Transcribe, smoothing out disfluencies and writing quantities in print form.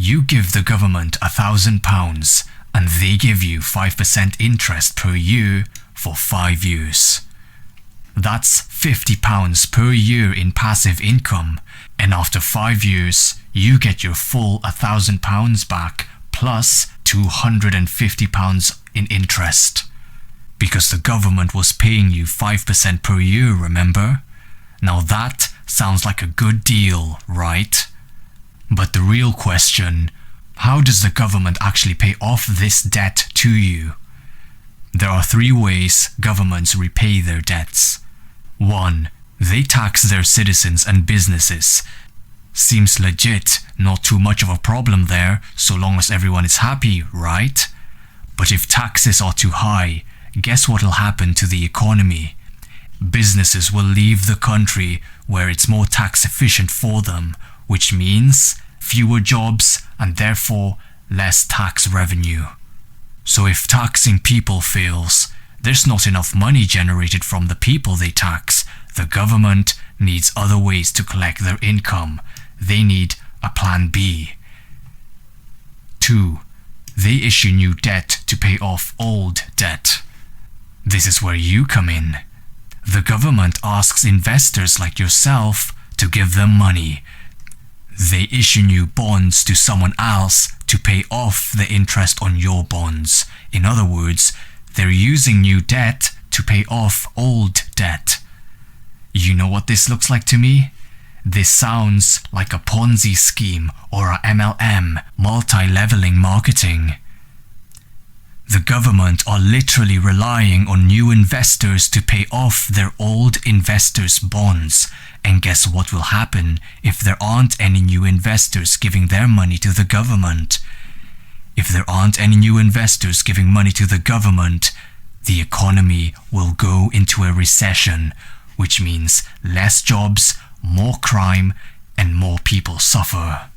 You give the government £1,000 and they give you 5% interest per year for 5 years. That's £50 per year in passive income, and after 5 years, you get your full £1,000 back plus £250 in interest. Because the government was paying you 5% per year, remember? Now that sounds like a good deal, right? But the real question, how does the government actually pay off this debt to you? There are 3 ways governments repay their debts. 1. They tax their citizens and businesses. Seems legit, not too much of a problem there, so long as everyone is happy, right? But if taxes are too high, guess what'll happen to the economy? Businesses will leave the country where it's more tax efficient for them, which means fewer jobs and therefore less tax revenue. So if taxing people fails, there's not enough money generated from the people they tax. The government needs other ways to collect their income. They need a plan B. 2. They issue new debt to pay off old debt. This is where you come in. The government asks investors like yourself to give them money. They issue new bonds to someone else to pay off the interest on your bonds. In other words, they're using new debt to pay off old debt. You know what this looks like to me? This sounds like a ponzi scheme or a MLM, multi-leveling marketing. The government are literally relying on new investors to pay off their old investors' bonds. And guess what will happen if there aren't any new investors giving their money to the government? If there aren't any new investors giving money to the government, the economy will go into a recession, which means less jobs, more crime, and more people suffer.